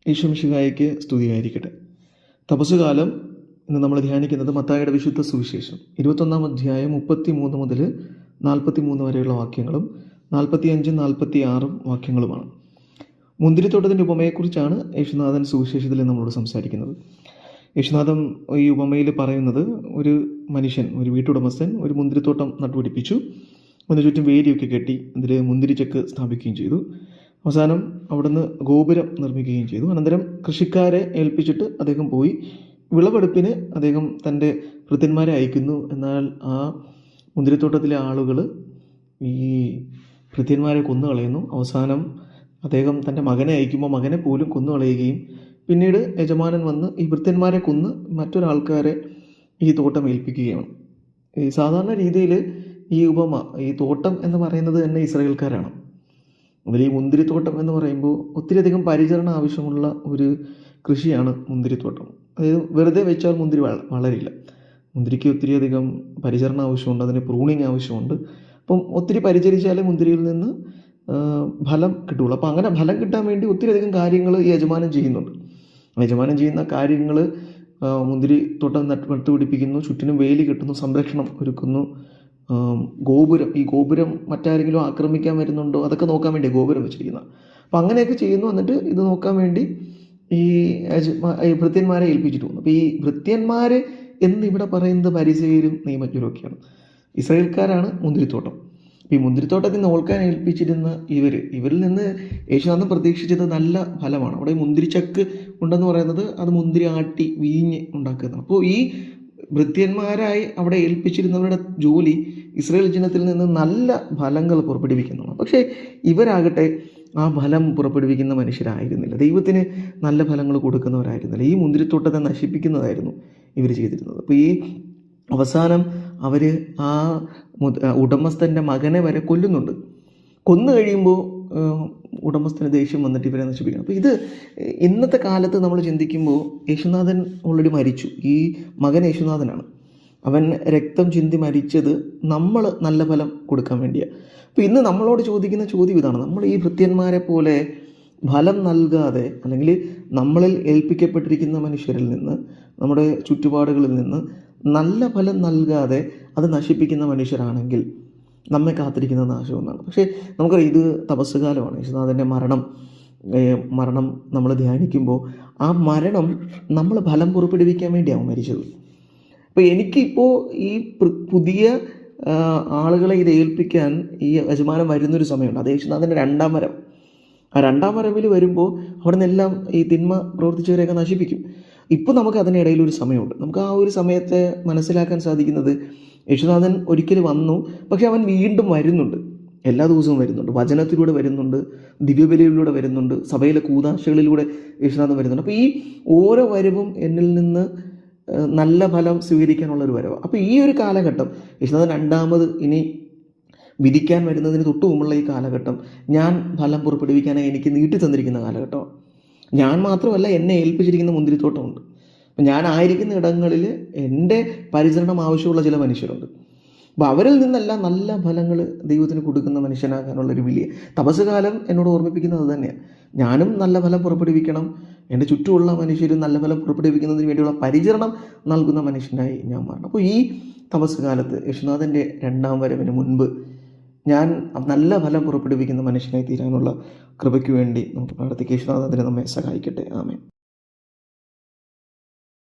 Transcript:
ഈശോ മിശിഹായ്ക്ക് സ്തുതിയായിരിക്കട്ടെ. തപസ്സുകാലം ഇന്ന് നമ്മൾ ധ്യാനിക്കുന്നത് മത്തായിയുടെ വിശുദ്ധ സുവിശേഷം 21 അധ്യായം 33 മുതൽ 43 വരെയുള്ള വാക്യങ്ങളും 45, 46 വാക്യങ്ങളുമാണ്. മുന്തിരിത്തോട്ടത്തിൻ്റെ ഉപമയെക്കുറിച്ചാണ് യേശുനാഥൻ സുവിശേഷത്തിൽ നമ്മളോട് സംസാരിക്കുന്നത്. യേശുനാഥൻ ഈ ഉപമയിൽ പറയുന്നത്, ഒരു മനുഷ്യൻ, ഒരു വീട്ടുടമസ്ഥൻ ഒരു മുന്തിരിത്തോട്ടം നട്ടുപിടിപ്പിച്ചു. അതിന് ചുറ്റും വേലിയൊക്കെ കെട്ടി അതിൽ മുന്തിരിച്ചക്ക് സ്ഥാപിക്കുകയും ചെയ്തു. അവസാനം അവിടുന്ന് ഗോപുരം നിർമ്മിക്കുകയും ചെയ്തു. അനന്തരം കൃഷിക്കാരെ ഏൽപ്പിച്ചിട്ട് അദ്ദേഹം പോയി. വിളവെടുപ്പിന് അദ്ദേഹം തൻ്റെ ഭൃത്യന്മാരെ അയക്കുന്നു. എന്നാൽ ആ മുന്തിരിത്തോട്ടത്തിലെ ആളുകൾ ഈ ഭൃത്യന്മാരെ കൊന്നുകളയുന്നു. അവസാനം അദ്ദേഹം തൻ്റെ മകനെ അയക്കുമ്പോൾ മകനെ പോലും കൊന്നുകളയുകയും പിന്നീട് യജമാനൻ വന്ന് ഈ ഭൃത്യന്മാരെ കൊന്ന് മറ്റൊരാൾക്കാരെ ഈ തോട്ടം ഏൽപ്പിക്കുകയാണ്. ഈ സാധാരണ രീതിയിൽ ഈ ഉപമ, ഈ തോട്ടം എന്ന് പറയുന്നത് തന്നെ ഇസ്രായേൽക്കാരാണ്. അതിൽ ഈ മുന്തിരിത്തോട്ടം എന്ന് പറയുമ്പോൾ ഒത്തിരിയധികം പരിചരണം ആവശ്യമുള്ള ഒരു കൃഷിയാണ് മുന്തിരിത്തോട്ടം. അതായത് വെറുതെ വെച്ചാൽ മുന്തിരി വളരില്ല. മുന്തിരിക്ക് ഒത്തിരിയധികം പരിചരണം ആവശ്യമുണ്ട്, അതിന് പ്രൂണിങ് ആവശ്യമുണ്ട്. അപ്പം ഒത്തിരി പരിചരിച്ചാലേ മുന്തിരിയിൽ നിന്ന് ഫലം കിട്ടുള്ളൂ. അപ്പം അങ്ങനെ ഫലം കിട്ടാൻ വേണ്ടി ഒത്തിരിയധികം കാര്യങ്ങൾ ഈ യജമാനൻ ചെയ്യുന്നുണ്ട്. യജമാനൻ ചെയ്യുന്ന കാര്യങ്ങൾ, മുന്തിരിത്തോട്ടം നട്ടുപിടിപ്പിക്കുന്നു, ചുറ്റിനും വേലി കെട്ടുന്നു, സംരക്ഷണം ഒരുക്കുന്നു, ഗോപുരം, ഈ ഗോപുരം മറ്റാരെങ്കിലും ആക്രമിക്കാൻ വരുന്നുണ്ടോ അതൊക്കെ നോക്കാൻ വേണ്ടി ഗോപുരം വെച്ചിരിക്കുന്നത്. അപ്പം അങ്ങനെയൊക്കെ ചെയ്യുന്നു. എന്നിട്ട് ഇത് നോക്കാൻ വേണ്ടി ഈ ഭൃത്യന്മാരെ ഏൽപ്പിച്ചിട്ട് പോകുന്നു. അപ്പോൾ ഈ ഭൃത്യന്മാർ എന്നിവിടെ പറയുന്നത് പരിസയരും നിയമജ്ഞരും ഒക്കെയാണ്. ഇസ്രായേൽക്കാരാണ് മുന്തിരിത്തോട്ടം. ഈ മുന്തിരിത്തോട്ടത്തിൽ നിന്ന് ഓൾക്കാൻ ഏൽപ്പിച്ചിരുന്ന ഇവരിൽ നിന്ന് യേശുനാഥൻ പ്രതീക്ഷിച്ചത് നല്ല ഫലമാണ്. അവിടെ മുന്തിരിച്ചക്ക് ഉണ്ടെന്ന് പറയുന്നത് അത് മുന്തിരി ആട്ടി വീഞ്ഞ് ഉണ്ടാക്കുന്നതാണ്. അപ്പോൾ ഈ ഭൃത്യന്മാരായി അവിടെ ഏൽപ്പിച്ചിരുന്നവരുടെ ജോലി ഇസ്രായേൽ ജനത്തിൽ നിന്ന് നല്ല ഫലങ്ങൾ പുറപ്പെടുവിക്കുന്നതാണ്. പക്ഷേ ഇവരാകട്ടെ ആ ഫലം പുറപ്പെടുവിക്കുന്ന മനുഷ്യരായിരുന്നില്ല. ദൈവത്തിന് നല്ല ഫലങ്ങൾ കൊടുക്കുന്നവരായിരുന്നില്ല. ഈ മുന്തിരിത്തോട്ടത്തെ നശിപ്പിക്കുന്നതായിരുന്നു ഇവർ ചെയ്തിരുന്നത്. അപ്പോൾ ഈ അവസാനം അവർ ആ ഉടമസ്ഥൻ്റെ മകനെ വരെ കൊല്ലുന്നുണ്ട്. കൊന്നു കഴിയുമ്പോൾ ഉടമസ്ഥന് ദേഷ്യം വന്നിട്ട് ഇവരെ നശിപ്പിക്കണം. അപ്പോൾ ഇത് ഇന്നത്തെ കാലത്ത് നമ്മൾ ചിന്തിക്കുമ്പോൾ യേശുനാഥൻ ഓൾറെഡി മരിച്ചു. ഈ മകൻ യേശുനാഥനാണ്. അവൻ രക്തം ചിന്തി മരിച്ചത് നമ്മൾ നല്ല ഫലം കൊടുക്കാൻ വേണ്ടിയാണ്. അപ്പോൾ ഇന്ന് നമ്മളോട് ചോദിക്കുന്ന ചോദ്യം ഇതാണ്: നമ്മൾ ഈ ഭൃത്യന്മാരെ പോലെ ഫലം നൽകാതെ, അല്ലെങ്കിൽ നമ്മളിൽ ഏൽപ്പിക്കപ്പെട്ടിരിക്കുന്ന മനുഷ്യരിൽ നിന്ന്, നമ്മുടെ ചുറ്റുപാടുകളിൽ നിന്ന് നല്ല ഫലം നൽകാതെ അത് നശിപ്പിക്കുന്ന മനുഷ്യരാണെങ്കിൽ നമ്മെ കാത്തിരിക്കുന്ന നാശമെന്നാണ്. പക്ഷേ നമുക്കറിയാം, ഇത് തപസ്സുകാലമാണ്. യേശുനാഥൻ്റെ മരണം നമ്മൾ ധ്യാനിക്കുമ്പോൾ ആ മരണം നമ്മൾ ഫലം പുറപ്പെടുവിക്കാൻ വേണ്ടിയാണ് മരിച്ചത്. അപ്പോൾ എനിക്കിപ്പോൾ ഈ പുതിയ ആളുകളെ ഇത് ഏൽപ്പിക്കാൻ ഈ യജമാനൻ വരുന്നൊരു സമയമുണ്ട്. അത് യേശുനാഥൻ്റെ 2ാം വരം. ആ 2ാം വരവിൽ വരുമ്പോൾ അവിടെ നിന്നെല്ലാം ഈ തിന്മ പ്രവർത്തിച്ചവരെയൊക്കെ നശിപ്പിക്കും. ഇപ്പോൾ നമുക്ക് അതിനിടയിലൊരു സമയമുണ്ട്. നമുക്ക് ആ ഒരു സമയത്തെ മനസ്സിലാക്കാൻ സാധിക്കുന്നത്, യേശുനാഥൻ ഒരിക്കൽ വന്നു, പക്ഷെ അവൻ വീണ്ടും വരുന്നുണ്ട്. എല്ലാ ദിവസവും വരുന്നുണ്ട്. വചനത്തിലൂടെ വരുന്നുണ്ട്, ദിവ്യബലിയിലൂടെ വരുന്നുണ്ട്, സഭയിലെ കൂദാശകളിലൂടെ യേശുനാഥൻ വരുന്നുണ്ട്. അപ്പോൾ ഈ ഓരോ വരവും എന്നിൽ നിന്ന് നല്ല ഫലം സ്വീകരിക്കാനുള്ളൊരു വരവാണ്. അപ്പോൾ ഈ ഒരു കാലഘട്ടം, യേശുനാഥൻ 2ാമത് ഇനി വിധിക്കാൻ വരുന്നതിന് തൊട്ടു മുമ്പുള്ള ഈ കാലഘട്ടം ഞാൻ ഫലം പുറപ്പെടുവിക്കാനായി എനിക്ക് നീട്ടി തന്നിരിക്കുന്ന കാലഘട്ടമാണ്. ഞാൻ മാത്രമല്ല, എന്നെ ഏൽപ്പിച്ചിരിക്കുന്ന മുന്തിരിത്തോട്ടമുണ്ട്. അപ്പം ഞാനായിരിക്കുന്ന ഇടങ്ങളിൽ എൻ്റെ പരിചരണം ആവശ്യമുള്ള ചില മനുഷ്യരുണ്ട്. അപ്പോൾ അവരിൽ നിന്നെല്ലാം നല്ല ഫലങ്ങൾ ദൈവത്തിന് കൊടുക്കുന്ന മനുഷ്യനാകാനുള്ളൊരു വലിയ തപസ്സുകാലം എന്നോട് ഓർമ്മിപ്പിക്കുന്നത് തന്നെയാണ്. ഞാനും നല്ല ഫലം പുറപ്പെടുവിക്കണം, എൻ്റെ ചുറ്റുമുള്ള മനുഷ്യരും നല്ല ഫലം പുറപ്പെടുവിക്കുന്നതിന് വേണ്ടിയുള്ള പരിചരണം നൽകുന്ന മനുഷ്യനായി ഞാൻ മാറണം. അപ്പോൾ ഈ തപസ്സുകാലത്ത് യേശുനാഥൻ്റെ 2ാം വരവിന് മുൻപ് ഞാൻ നല്ല ഫലം പുറപ്പെടുവിക്കുന്ന മനുഷ്യനായി തീരാനുള്ള കൃപയ്ക്ക് വേണ്ടി നമുക്ക് പ്രാർത്ഥിക്കാം. യേശുനാഥൻ നമ്മെ സഹായിക്കട്ടെ. ആമേൻ.